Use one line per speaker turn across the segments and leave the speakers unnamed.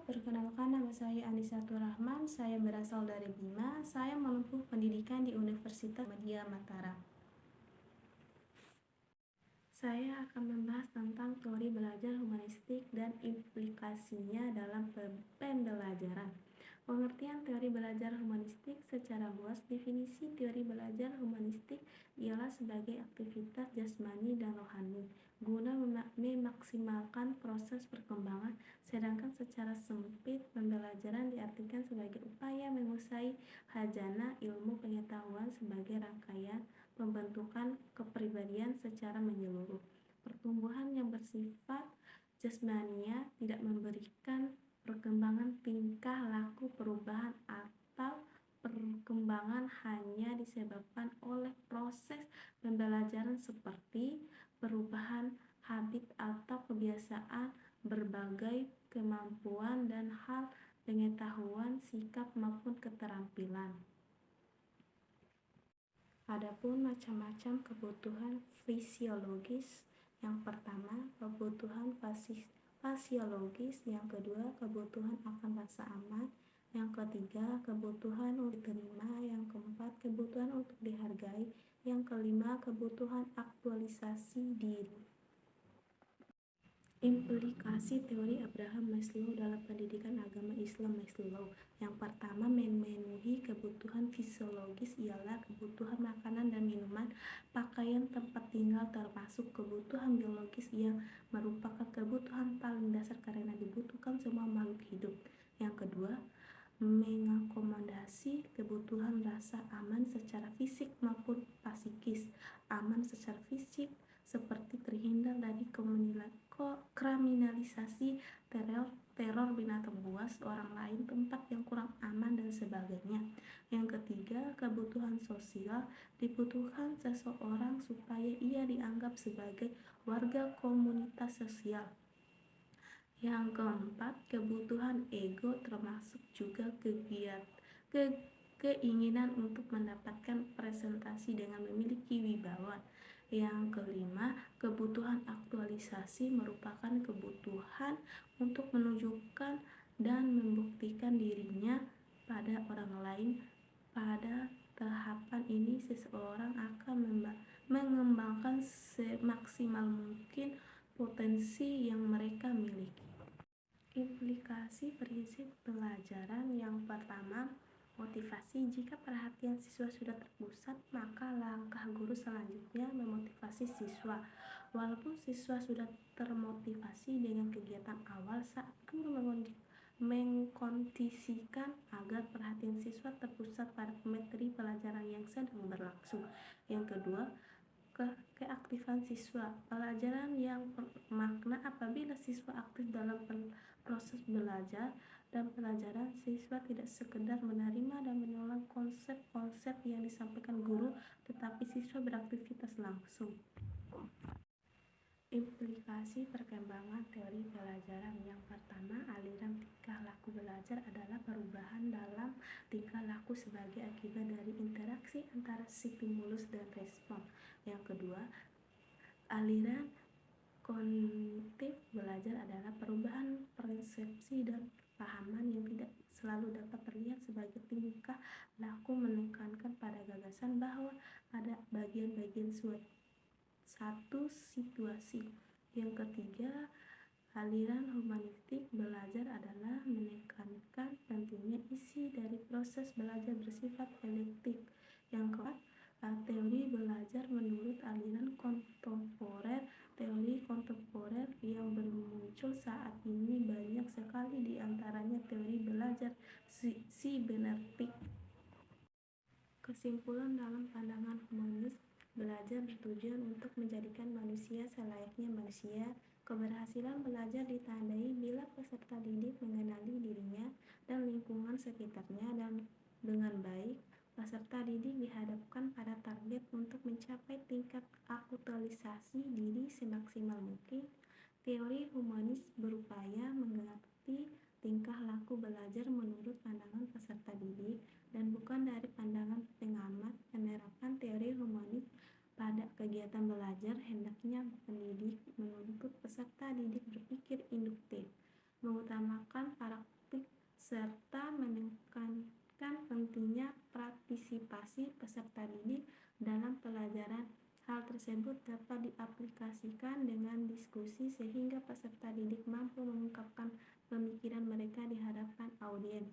perkenalkan nama saya Anisatur Rahman, saya berasal dari Bima, saya menempuh pendidikan di Universitas Muhammadiyah Mataram. Saya akan membahas tentang teori belajar humanistik dan implikasinya dalam pembelajaran. Pengertian teori belajar humanistik secara luas. Definisi teori belajar humanistik ialah sebagai aktivitas jasmani dan rohani guna memaksimalkan proses perkembangan, sedangkan secara sempit pembelajaran diartikan sebagai upaya menguasai hajana ilmu pengetahuan sebagai rangkaian pembentukan kepribadian secara menyeluruh. Pertumbuhan yang bersifat jasmania tidak memberikan perkembangan tingkah laku perubahan atau perkembangan hanya disebabkan oleh proses pembelajaran seperti perubahan habit atau kebiasaan, berbagai kemampuan dan hal pengetahuan, sikap maupun keterampilan. Adapun macam-macam kebutuhan fisiologis. Yang pertama, kebutuhan fisiologis. Yang kedua, kebutuhan akan rasa aman. Yang ketiga, kebutuhan untuk diterima. Yang keempat, kebutuhan untuk dihargai. Yang kelima, kebutuhan aktualisasi diri. Implikasi teori Abraham Maslow dalam pendidikan agama Islam. Maslow yang pertama, memenuhi kebutuhan fisiologis ialah kebutuhan makanan dan minuman, pakaian, tempat tinggal, termasuk kebutuhan biologis yang merupakan kebutuhan paling dasar karena dibutuhkan semua makhluk hidup. Yang kedua, mengakomodasi kebutuhan rasa aman secara fisik maupun psikis. Aman secara fisik seperti terhindar dari kriminalisasi, teror binatang buas, orang lain, tempat yang kurang aman, dan sebagainya. Yang ketiga, kebutuhan sosial. Dibutuhkan seseorang supaya ia dianggap sebagai warga komunitas sosial. Yang keempat, kebutuhan ego, termasuk juga keinginan untuk mendapatkan presentasi dengan memiliki wibawa. Yang kelima, kebutuhan aktualisasi merupakan kebutuhan untuk menunjukkan dan membuktikan dirinya pada orang lain. Pada tahapan ini, seseorang akan mengembangkan semaksimal mungkin potensi yang mereka miliki. Implikasi prinsip pelajaran. Yang pertama, motivasi. Jika perhatian siswa sudah terpusat, maka langkah guru selanjutnya memotivasi siswa. Walaupun siswa sudah termotivasi dengan kegiatan awal, saat guru mengkondisikan agar perhatian siswa terpusat pada materi pelajaran yang sedang berlangsung. Yang kedua, keaktifan siswa. Pelajaran yang bermakna apabila siswa aktif dalam proses belajar dan pelajaran. Siswa tidak sekedar menerima dan menolak konsep-konsep yang disampaikan guru, tetapi siswa beraktivitas langsung. Implikasi perkembangan teori pelajaran. Yang pertama, aliran tingkah laku belajar adalah perubahan dalam tingkah laku sebagai akibat dari interaksi antara stimulus dan respon. Yang kedua, aliran kognitif belajar adalah perubahan persepsi dan pemahaman yang tidak selalu dapat terlihat sebagai tingkah laku, menekankan pada gagasan bahwa ada bagian-bagian satu situasi. Yang ketiga, aliran humanistik belajar adalah menekankan pentingnya isi dari proses belajar bersifat elektif. Yang keempat, teori belajar menurut aliran kontemporer. Teori kontemporer yang bermuncul saat ini banyak sekali, di antaranya teori belajar sibernetik. Kesimpulan dalam pandangan humanis, belajar bertujuan untuk menjadikan manusia selayaknya manusia. Keberhasilan belajar ditandai bila peserta didik mengenali dirinya dan lingkungan sekitarnya dan dengan baik. Peserta didik dihadapkan pada target untuk mencapai tingkat aktualisasi diri semaksimal mungkin. Teori humanis berupaya mengerti tingkah laku belajar menurut pandangan peserta didik dan bukan dari pandangan pengamat. Penerapan teori humanis pada kegiatan belajar hendaknya pendidik menuntut peserta didik berpikir induktif, mengutamakan serta menekankan pentingnya partisipasi peserta didik dalam pelajaran. Hal tersebut dapat diaplikasikan dengan diskusi sehingga peserta didik mampu mengungkapkan pemikiran mereka di hadapan audiens.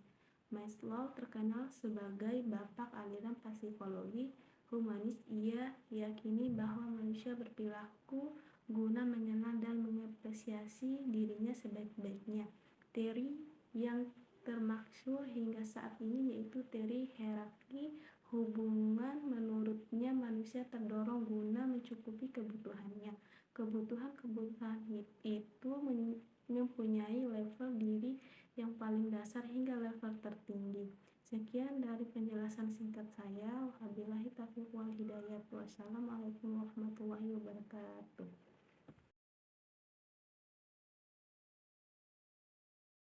Maslow terkenal sebagai bapak aliran psikologi humanis. Ia yakini bahwa manusia berperilaku guna mengenal dan mengapresiasi dirinya sebaik-baiknya. Teori yang termasyhur hingga saat ini yaitu teori hierarki hubungan. Menurutnya manusia terdorong guna mencukupi kebutuhannya. Kebutuhan-kebutuhan itu mempunyai level diri yang paling dasar hingga level tertinggi. Sekian dari penjelasan singkat saya. Wabillahi taufiq wal hidayah. Wassalamualaikum warahmatullahi wabarakatuh.